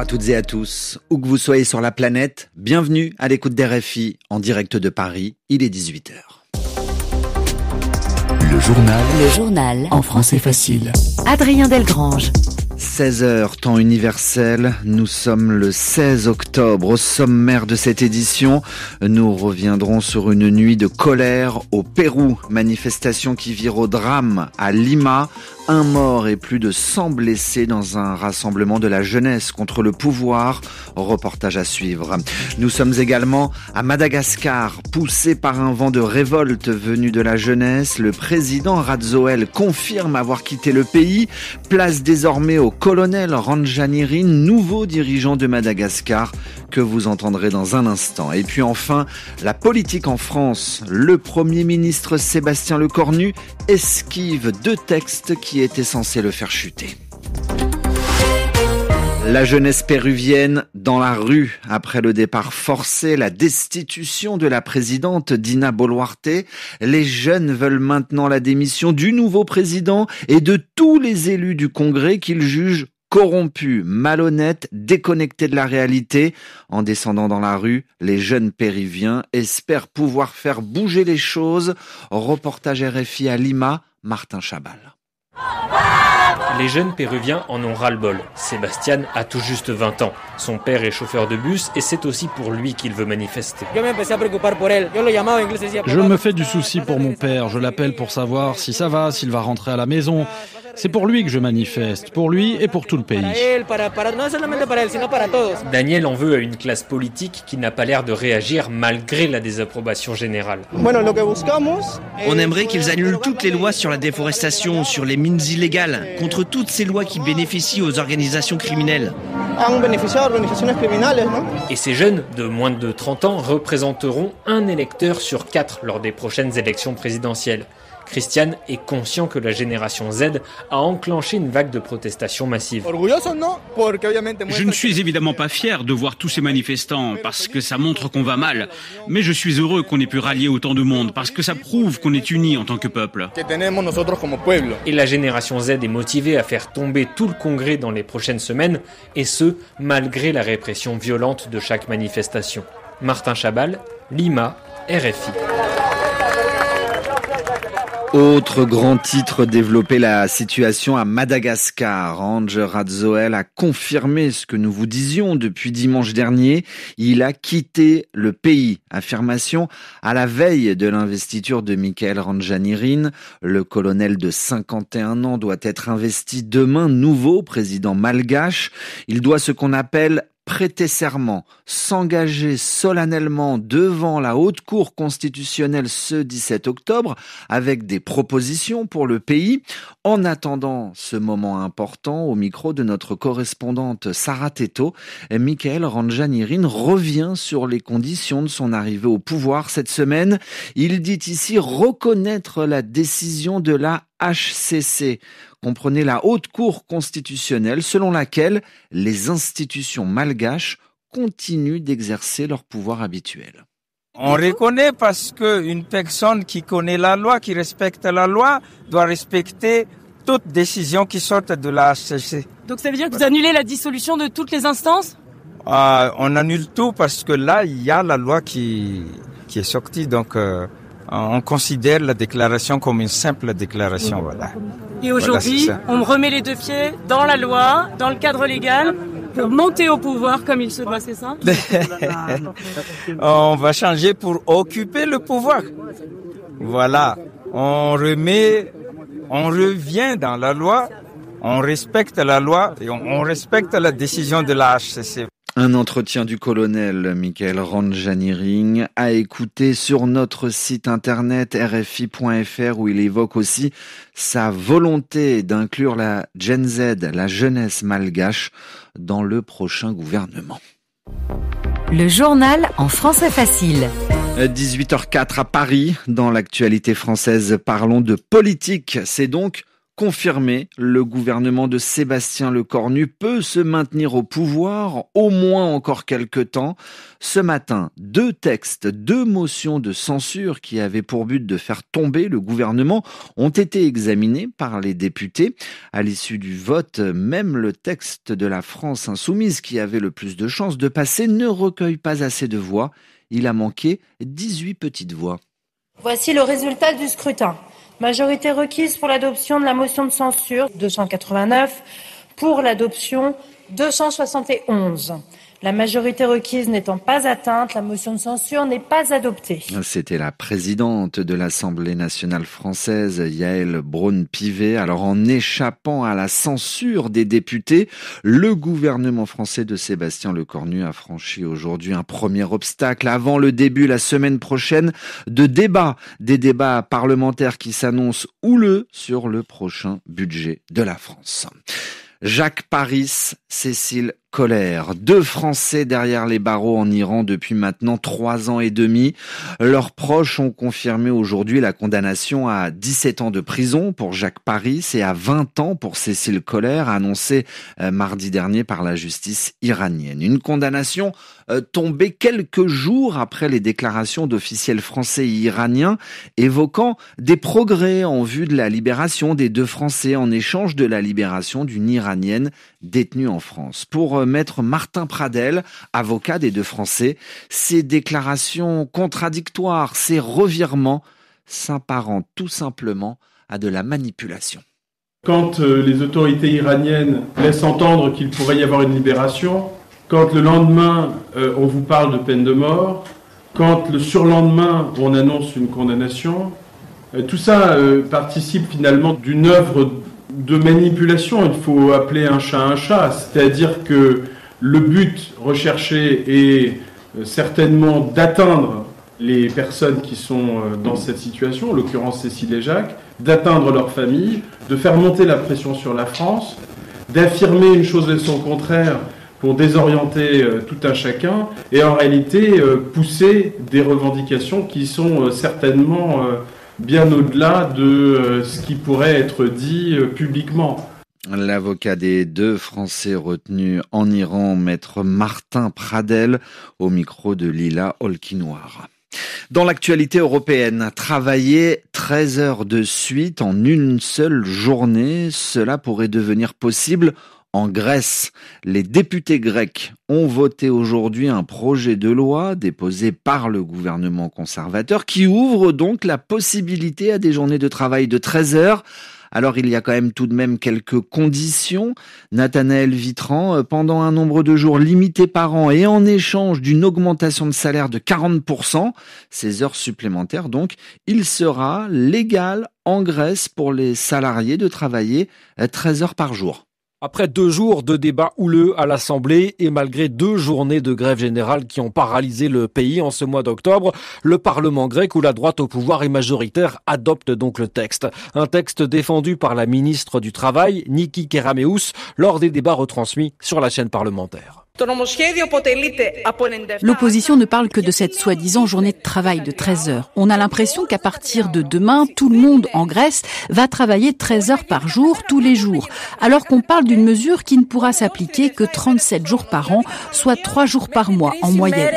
à toutes et à tous, où que vous soyez sur la planète, bienvenue à l'écoute d'RFI en direct de Paris, il est 18h. Le journal en français facile. Adrien Delgrange. 16h, temps universel, nous sommes le 16 octobre. Au sommaire de cette édition, nous reviendrons sur une nuit de colère au Pérou. Manifestation qui vire au drame à Lima. 1 mort et plus de 100 blessés dans un rassemblement de la jeunesse contre le pouvoir. Reportage à suivre. Nous sommes également à Madagascar, poussé par un vent de révolte venu de la jeunesse. Le président Rajoelina confirme avoir quitté le pays. Place désormais au colonel Randjanirin, nouveau dirigeant de Madagascar, que vous entendrez dans un instant. Et puis enfin, la politique en France. Le Premier ministre Sébastien Lecornu esquive 2 textes qui étaient censés le faire chuter. La jeunesse péruvienne dans la rue après le départ forcé, la destitution de la présidente Dina Boluarte. Les jeunes veulent maintenant la démission du nouveau président et de tous les élus du Congrès qu'ils jugent corrompus, malhonnêtes, déconnectés de la réalité. En descendant dans la rue, les jeunes péruviens espèrent pouvoir faire bouger les choses. Reportage RFI à Lima, Martin Chabal. Les jeunes péruviens en ont ras-le-bol. Sébastien a tout juste 20 ans. Son père est chauffeur de bus et c'est aussi pour lui qu'il veut manifester. Je me fais du souci pour mon père. Je l'appelle pour savoir si ça va, s'il va rentrer à la maison. C'est pour lui que je manifeste, pour lui et pour tout le pays. Daniel en veut à une classe politique qui n'a pas l'air de réagir malgré la désapprobation générale. On aimerait qu'ils annulent toutes les lois sur la déforestation, sur les mines illégales, contre toutes ces lois qui bénéficient aux organisations criminelles. Et ces jeunes de moins de 30 ans représenteront 1 électeur sur 4 lors des prochaines élections présidentielles. Christian est conscient que la génération Z a enclenché une vague de protestations massives. Je ne suis évidemment pas fier de voir tous ces manifestants parce que ça montre qu'on va mal. Mais je suis heureux qu'on ait pu rallier autant de monde parce que ça prouve qu'on est unis en tant que peuple. Et la génération Z est motivée à faire tomber tout le Congrès dans les prochaines semaines, et ce, malgré la répression violente de chaque manifestation. Martin Chabal, Lima, RFI. Autre grand titre, développer la situation à Madagascar. Rajoelina a confirmé ce que nous vous disions depuis dimanche dernier. Il a quitté le pays. Affirmation à la veille de l'investiture de Michael Randjanirin. Le colonel de 51 ans doit être investi demain, nouveau président malgache. Il doit ce qu'on appelle prêter serment, s'engager solennellement devant la Haute Cour constitutionnelle ce 17 octobre avec des propositions pour le pays. En attendant ce moment important, au micro de notre correspondante Sarah Teto, Michael Randjanirin revient sur les conditions de son arrivée au pouvoir cette semaine. Il dit ici reconnaître la décision de la HCC. Comprenez la Haute Cour constitutionnelle selon laquelle les institutions malgaches continuent d'exercer leur pouvoir habituel. On reconnaît parce qu'une personne qui connaît la loi, qui respecte la loi, doit respecter toute décision qui sort de la HCC. Donc ça veut dire que vous annulez la dissolution de toutes les instances ? On annule tout parce que là, il y a la loi qui est sortie, donc on considère la déclaration comme une simple déclaration. Voilà. Et aujourd'hui, on remet les 2 pieds dans la loi, dans le cadre légal, pour monter au pouvoir comme il se doit, c'est ça ? On va changer pour occuper le pouvoir. Voilà. On revient dans la loi, on respecte la loi et on respecte la décision de la HCC. Un entretien du colonel Michael Randjanirin à écouter sur notre site internet rfi.fr où il évoque aussi sa volonté d'inclure la Gen Z, la jeunesse malgache, dans le prochain gouvernement. Le journal en français facile. 18h04 à Paris. Dans l'actualité française, parlons de politique. C'est donc confirmé, le gouvernement de Sébastien Lecornu peut se maintenir au pouvoir au moins encore quelques temps. Ce matin, 2 textes, 2 motions de censure qui avaient pour but de faire tomber le gouvernement ont été examinés par les députés. À l'issue du vote, même le texte de la France insoumise, qui avait le plus de chances de passer, ne recueille pas assez de voix. Il a manqué 18 petites voix. Voici le résultat du scrutin. Majorité requise pour l'adoption de la motion de censure, 289. Pour l'adoption, 271. La majorité requise n'étant pas atteinte, la motion de censure n'est pas adoptée. C'était la présidente de l'Assemblée nationale française, Yaël Braun-Pivet. Alors, en échappant à la censure des députés, le gouvernement français de Sébastien Lecornu a franchi aujourd'hui un premier obstacle avant le début la semaine prochaine de débats. Des débats parlementaires qui s'annoncent houleux sur le prochain budget de la France. Jacques Paris, Cécile Colère, 2 Français derrière les barreaux en Iran depuis maintenant 3 ans et demi. Leurs proches ont confirmé aujourd'hui la condamnation à 17 ans de prison pour Jacques Paris et à 20 ans pour Cécile Colère, annoncée mardi dernier par la justice iranienne. Une condamnation tombée quelques jours après les déclarations d'officiels français et iraniens évoquant des progrès en vue de la libération des 2 Français en échange de la libération d'une Iranienne détenue en France. Pour maître Martin Pradel, avocat des 2 Français, ces déclarations contradictoires, ces revirements s'apparentent tout simplement à de la manipulation. Quand les autorités iraniennes laissent entendre qu'il pourrait y avoir une libération, quand le lendemain on vous parle de peine de mort, quand le surlendemain on annonce une condamnation, tout ça participe finalement d'une œuvre de manipulation. Il faut appeler un chat, c'est-à-dire que le but recherché est certainement d'atteindre les personnes qui sont dans cette situation, en l'occurrence Cécile et Jacques, d'atteindre leur famille, de faire monter la pression sur la France, d'affirmer une chose et son contraire pour désorienter tout un chacun, et en réalité pousser des revendications qui sont certainement bien au-delà de ce qui pourrait être dit publiquement. L'avocat des 2 Français retenus en Iran, maître Martin Pradel, au micro de Lila Olkinoir. Dans l'actualité européenne, travailler 13 heures de suite en une seule journée, cela pourrait devenir possible en Grèce. Les députés grecs ont voté aujourd'hui un projet de loi déposé par le gouvernement conservateur qui ouvre donc la possibilité à des journées de travail de 13 heures. Alors il y a quand même tout de même quelques conditions. Nathanaël Vitran, pendant un nombre de jours limité par an et en échange d'une augmentation de salaire de 40%, ces heures supplémentaires donc, il sera légal en Grèce pour les salariés de travailler 13 heures par jour. Après 2 jours de débats houleux à l'Assemblée et malgré 2 journées de grève générale qui ont paralysé le pays en ce mois d'octobre, le Parlement grec, où la droite au pouvoir est majoritaire, adopte donc le texte. Un texte défendu par la ministre du Travail, Niki Kerameous, lors des débats retransmis sur la chaîne parlementaire. L'opposition ne parle que de cette soi-disant journée de travail de 13 heures. On a l'impression qu'à partir de demain, tout le monde en Grèce va travailler 13 heures par jour, tous les jours. Alors qu'on parle d'une mesure qui ne pourra s'appliquer que 37 jours par an, soit 3 jours par mois en moyenne.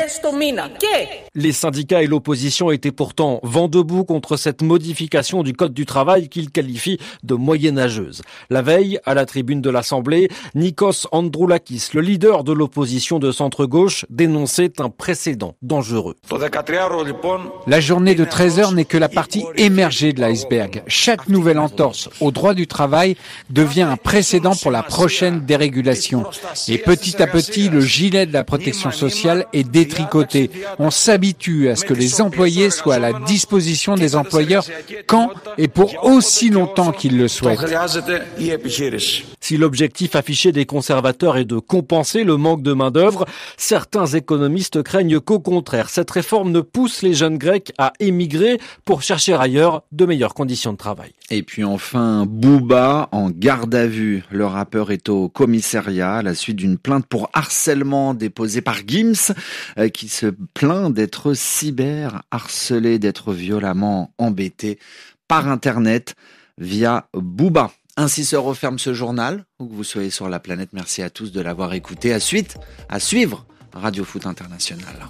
Les syndicats et l'opposition étaient pourtant vent debout contre cette modification du Code du travail qu'ils qualifient de moyenâgeuse. La veille, à la tribune de l'Assemblée, Nikos Androulakis, le leader de l'opposition de centre-gauche, dénonçait un précédent dangereux. La journée de 13 heures n'est que la partie émergée de l'iceberg. Chaque nouvelle entorse au droit du travail devient un précédent pour la prochaine dérégulation. Et petit à petit, le gilet de la protection sociale est détricoté. On s'habitue à ce que les employés soient à la disposition des employeurs quand et pour aussi longtemps qu'ils le souhaitent. Si l'objectif affiché des conservateurs est de compenser le manque de main-d'œuvre, certains économistes craignent qu'au contraire, cette réforme ne pousse les jeunes Grecs à émigrer pour chercher ailleurs de meilleures conditions de travail. Et puis enfin, Booba en garde à vue. Le rappeur est au commissariat à la suite d'une plainte pour harcèlement déposée par Gims, qui se plaint d'être cyber-harcelé, d'être violemment embêté par Internet via Booba. Ainsi se referme ce journal. Où que vous soyez sur la planète, merci à tous de l'avoir écouté. À suivre Radio Foot International.